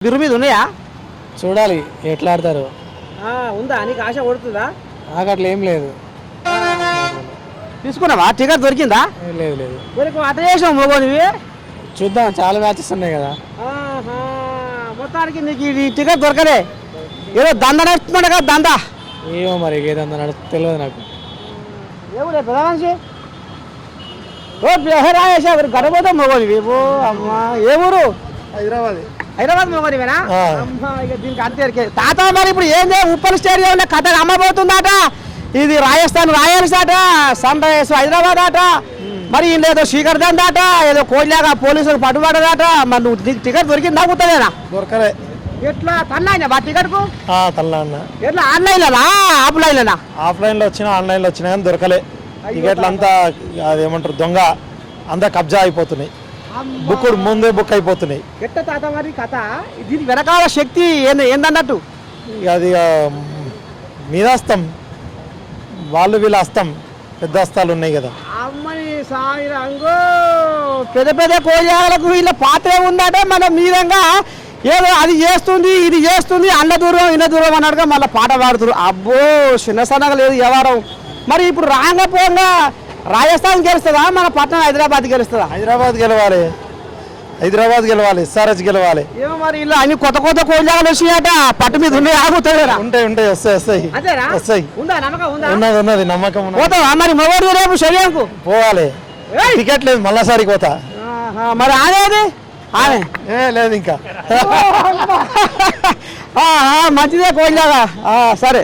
బిర్రు మీద ఉన్నాయా? చూడాలి ఎట్లా ఆడతారు. ఉందా? నీకు ఆశ కొడుతుందా? నాకు అట్లా ఏం లేదు. తీసుకున్నావా? టికెట్ దొరికిందా? లేదు లేదు, దొరికి అట్లా చేసావు మగోనివి. చూద్దాం, చాలా మ్యాచెస్ ఉన్నాయి కదా. మొత్తానికి నీకు ఈ టికెట్ దొరకలే. ఏదో దంద నడుస్తున్నాడు కదా, దంద. ఏమో మరి ఏదన్నా తెలియదు నాకు. ఏవులే పెద్ద మనిషి రాయేసా గడపోతాం మగోనివి. ఓ అమ్మా, ఏ ఊరు? హైదరాబాద్. హైదరాబాద్ మగోనివేనా? అమ్మా, ఇక దీనికి అంతే తాత. మరి ఇప్పుడు ఏంది ఉప్పల్ స్టేడియంలో కథ అమ్మబోతుందట. ఇది రాజస్థాన్ రాయల్స్ అట, సన్ రైజర్స్ హైదరాబాద్ అట. మరి ఏదో శీకర్ దంద అట, ఏదో కోళ్ళగా పోలీసులు పట్టుబడదట. మరి నువ్వు టికెట్ దొరికిందా? కుట్టలేదా? దొరకలే. ఎట్లా తన్నాయినా బా టికెట్ కు? తల్లా అన్న. ఎట్లా ఆన్లైన్లోనా ఆఫ్లైన్లోనా? ఆఫ్లైన్లో వచ్చినా ఆన్లైన్లో వచ్చినా కానీ దొరకలే. టికెట్లు అంతా అదేమంటారు దొంగ, అంతా కబ్జా అయిపోతున్నాయి. ముందే బుక్ అయిపోతున్నాయి. ఎట్ట తాత మరి కథ? దీని వెనకాల శక్తి ఏందన్నట్టు? అది మీదస్తం, వాళ్ళు వీళ్ళు అస్తం, పెద్ద హస్తాలు ఉన్నాయి కదా. అమ్మని సాయిరంగో, పెద్ద పెద్ద కోజాలకు వీళ్ళ పాత్ర ఉందట. మన మీదంగా ఏదో అది చేస్తుంది ఇది చేస్తుంది, అన్న దూరం ఇన్న దూరం అన్నట్టుగా మళ్ళీ పాట పాడుతున్నారు. అబ్బో, చిన్న సన్నగా లేదు వ్యవహారం. మరి ఇప్పుడు రాంగ పోంగా రాజస్థాన్ గెలుస్తుందా, మన పట్టణం హైదరాబాద్ గెలుస్తుందా? హైదరాబాద్ గెలవాలి, హైదరాబాద్ గెలవాలి, ఎస్ఆర్హెచ్ గెలవాలి. ఏమో మరి ఇలా అన్ని కొత్త కొత్త కోజాలు వచ్చినాయట. పట్టు మీద ఉండే ఆగుతాయి. ఉంటాయి వస్తాయి. ఉందా నమ్మకం? ఉన్నది నమ్మకం. పోతావా మరి మగవాడు రేపు శరీరంకు? పోవాలి, టికెట్ లేదు, మళ్ళాసారికి పోతా. మరి ఆనేది ఆమె లేదు ఇంకా. మంచిదే కోయిలాగా. సరే.